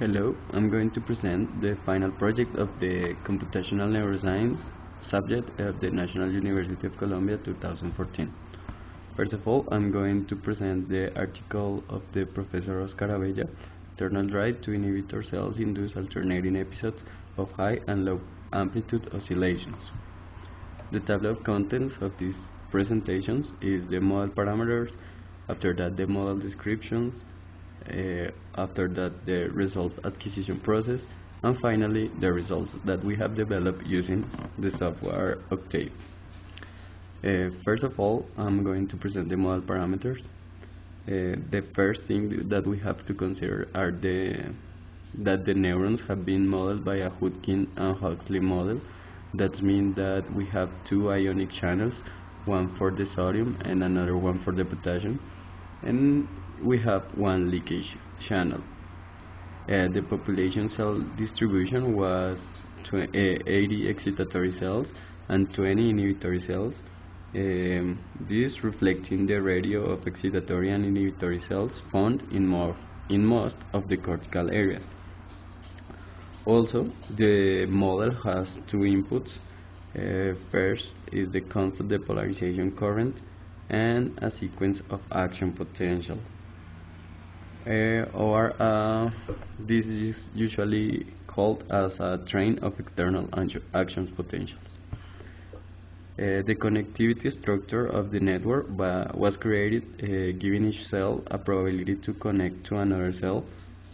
Hello, I'm going to present the final project of the Computational Neuroscience subject of the National University of Colombia 2014. First of all, I'm going to present the article of the Professor Oscar Abella, Internal Drive to Inhibitor Cells Induce Alternating Episodes of High and Low Amplitude Oscillations. The table of contents of these presentations is the model parameters, after that the model descriptions, after that the result acquisition process, and finally the results that we have developed using the software Octave. First of all, I'm going to present the model parameters. The first thing that we have to consider are that the neurons have been modeled by a Hutkin and Huxley model. That means that we have two ionic channels, one for the sodium and another one for the potassium, and we have one leakage channel. The population cell distribution was 80 excitatory cells and 20 inhibitory cells, this reflecting the ratio of excitatory and inhibitory cells found in most of the cortical areas. Also, the model has two inputs. First is the constant depolarization current and a sequence of action potential. This is usually called as a train of external action potentials. The connectivity structure of the network was created giving each cell a probability to connect to another cell.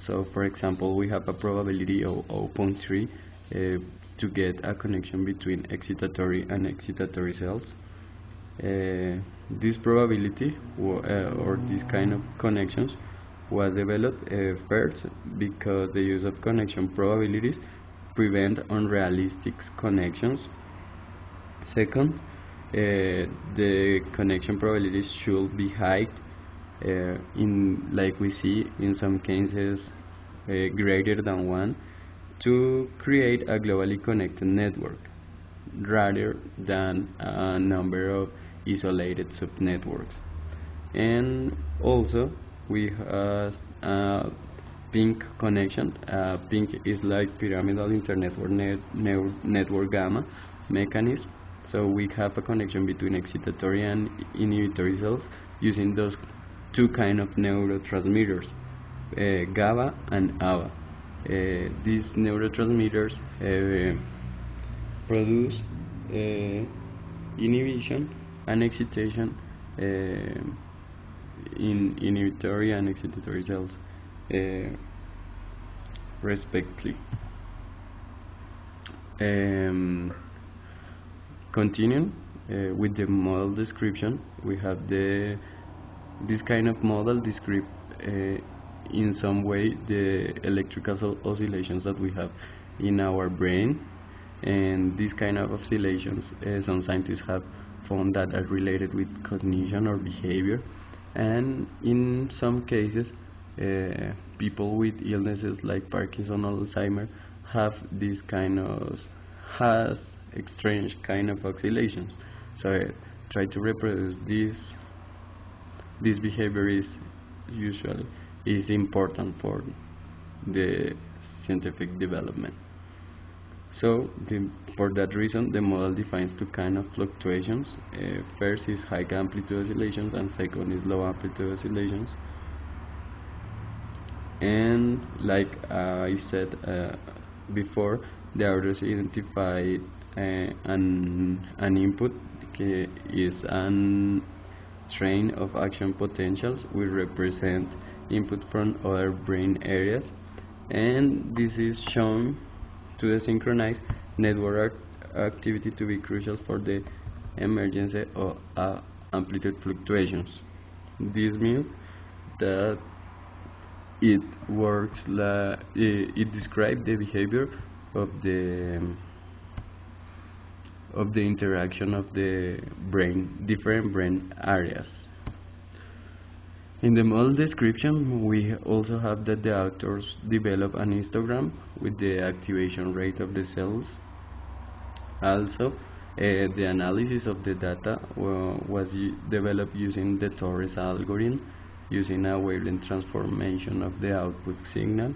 So, for example, we have a probability of 0.3 to get a connection between excitatory and excitatory cells. This probability or this kind of connections was developed first because the use of connection probabilities prevent unrealistic connections. Second, the connection probabilities should be high, like we see in some cases greater than 1, to create a globally connected network rather than a number of isolated subnetworks. And also we have a pink connection. Pink is like pyramidal internetwork network gamma mechanism. So we have a connection between excitatory and inhibitory cells using those two kind of neurotransmitters, GABA and ABA. These neurotransmitters produce inhibition and excitation in inhibitory and excitatory cells respectively. Continuing with the model description, we have this kind of model describe in some way the electrical oscillations that we have in our brain, and these kind of oscillations some scientists have found that are related with cognition or behavior, and in some cases people with illnesses like Parkinson or Alzheimer have this kind of strange kind of oscillations. So I try to reproduce this behavior is important for the scientific development. So for that reason the model defines two kind of fluctuations. First is high amplitude oscillations and second is low amplitude oscillations. And like I said before, the authors identified an input is an train of action potentials will represent input from other brain areas, and this is shown to the synchronized network activity to be crucial for the emergence of amplitude fluctuations. This means that it works it describes the behavior of the interaction of the different brain areas. In the model description, we also have that the authors develop an histogram with the activation rate of the cells. Also, the analysis of the data was developed using the Torres algorithm, using a wavelength transformation of the output signal.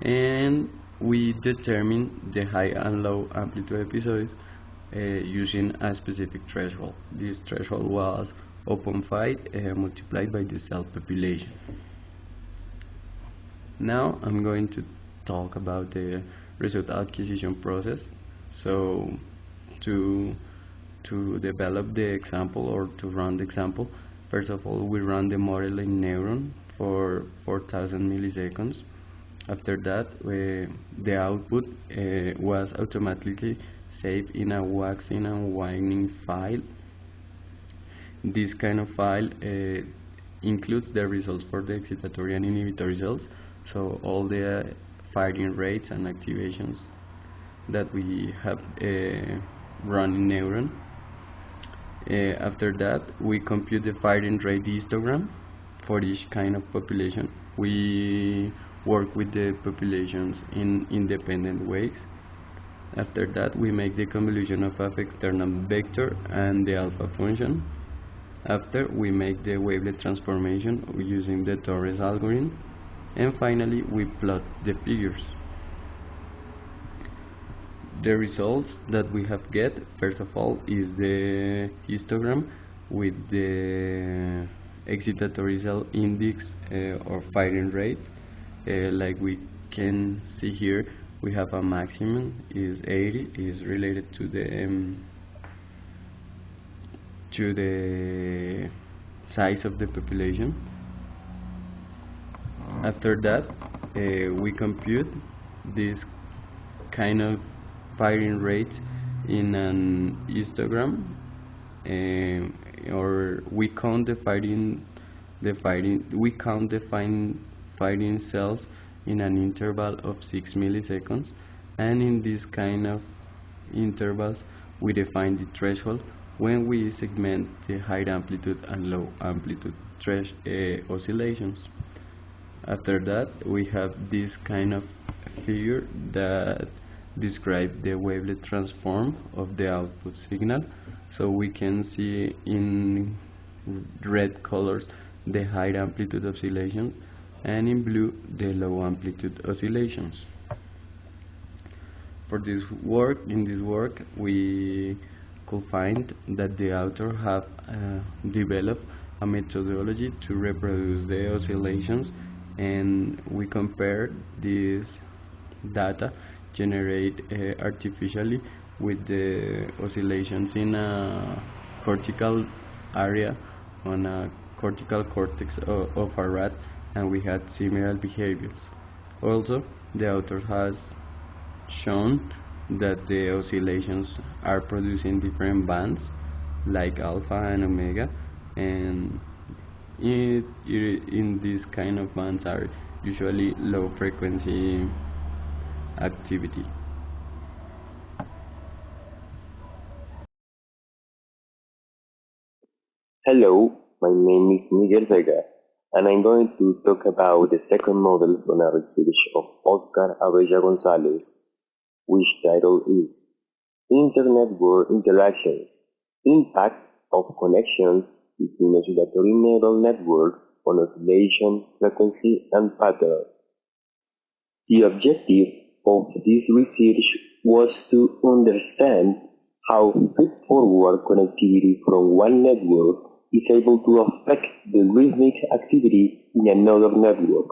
and we determine the high and low amplitude episodes using a specific threshold. This threshold was 0.5 multiplied by the cell population. Now I'm going to talk about the result acquisition process. So to develop the example or to run the example, first of all we run the model in Neuron for 4000 milliseconds. After that, the output was automatically saved in a waxing and waning file. This kind of file includes the results for the excitatory and inhibitory cells, so all the firing rates and activations that we have run in Neuron. After that, we compute the firing rate histogram for each kind of population. We work with the populations in independent ways. After that, we make the convolution of an external vector and the alpha function. After, we make the wavelet transformation using the Torres algorithm. And finally, we plot the figures. The results that we have get, first of all, is the histogram with the excitatory cell index or firing rate. Like we can see here, we have a maximum is 80, is related to the size of the population. After that, we compute this kind of firing rate in an histogram, or we count the firing cells in an interval of 6 milliseconds, and in this kind of intervals we define the threshold when we segment the high amplitude and low amplitude oscillations. After that, we have this kind of figure that describe the wavelet transform of the output signal. So we can see in red colors the high amplitude oscillations and in blue the low amplitude oscillations. For this work, we could find that the author have developed a methodology to reproduce the oscillations, and we compare this data generated artificially with the oscillations in a cortical area on a cortical cortex of a rat, and we had similar behaviors. Also, the author has shown that the oscillations are produced in different bands like alpha and omega, and in these kind of bands are usually low frequency activity. Hello, my name is Miguel Vega, and I'm going to talk about the second model from a research of Oscar Abella Gonzalez, which title is Inter-Network Interactions: Impact of Connections between Oscillatory Neural Networks on Oscillation Frequency and Pattern. The objective of this research was to understand how feed-forward connectivity from one network is able to affect the rhythmic activity in another network.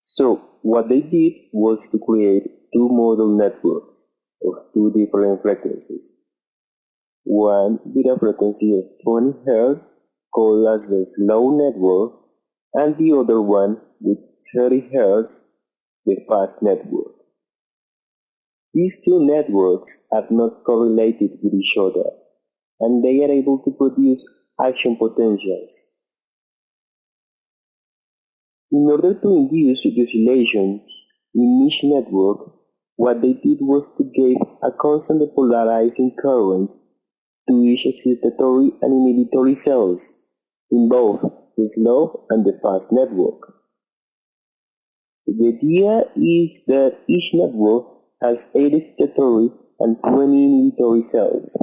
So what they did was to create two model networks of two different frequencies. One with a frequency of 20 Hz, called as the slow network, and the other one with 30 Hz, the fast network. These two networks are not correlated with each other, and they are able to produce action potentials. In order to induce the oscillations in each network, what they did was to give a constant polarizing current to each excitatory and inhibitory cells in both the slow and the fast network. The idea is that each network has 8 excitatory and 20 inhibitory cells.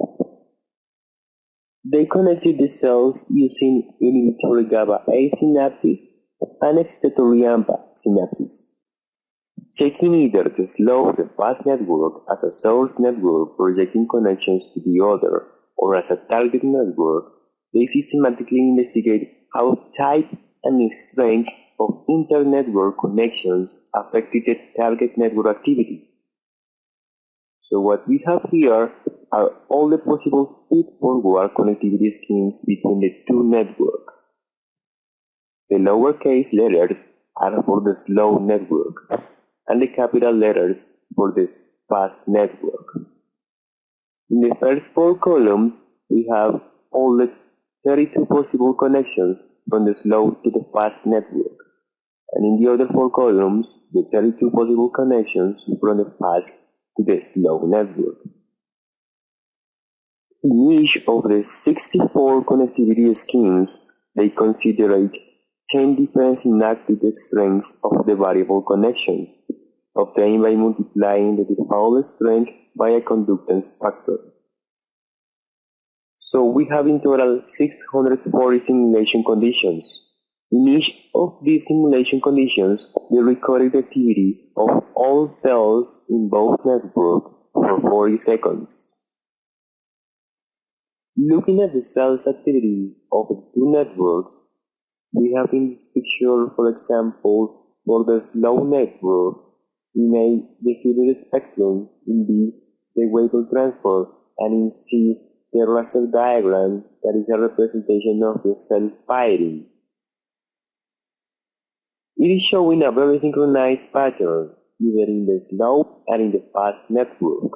They connected the cells using inhibitory GABA A synapses and excitatory AMPA synapses. Taking either the slow or the fast network as a source network projecting connections to the other or as a target network, they systematically investigate how type and strength of inter-network connections affected the target network activity. So what we have here are all the possible feed-forward connectivity schemes between the two networks. The lowercase letters are for the slow network, and the capital letters for the fast network. In the first four columns, we have all the 32 possible connections from the slow to the fast network, and in the other four columns, the 32 possible connections from the fast to the slow network. In each of the 64 connectivity schemes, they consider 10 different synaptic strengths of the variable connections, obtained by multiplying the default strength by a conductance factor. So we have in total 640 simulation conditions. In each of these simulation conditions, the recorded activity of all cells in both networks for 40 seconds. Looking at the cells activity of the two networks, we have in this picture, for example, for the slow network, we may define the spectrum, in B, the wavelet transfer, and in C, the raster diagram that is a representation of the cell firing. It is showing a very synchronized pattern, either in the slow and in the fast network.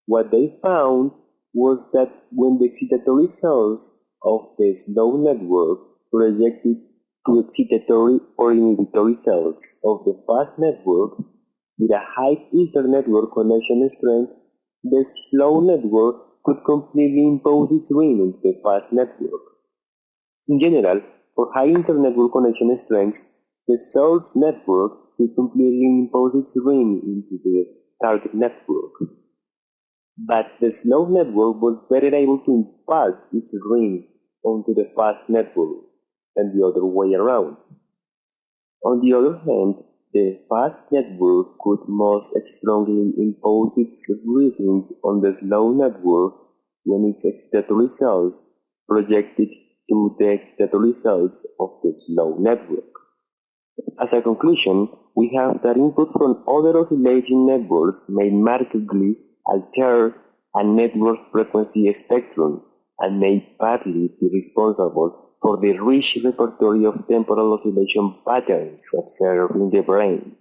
What they found was that when the excitatory cells of the slow network projected to excitatory or inhibitory cells of the fast network with a high inter-network connection strength, the slow network could completely impose its rim into the fast network. In general, for high inter-network connection strengths, the source network could completely impose its rim into the target network. But the slow network was better able to impart its rim onto the fast network than the other way around. On the other hand, the fast network could most strongly impose its rim on the slow network when its excitatory cells projected to the excitatory cells of the slow network. As a conclusion, we have that input from other oscillating networks may markedly alter a network's frequency spectrum and may partly be responsible for the rich repertoire of temporal oscillation patterns observed in the brain.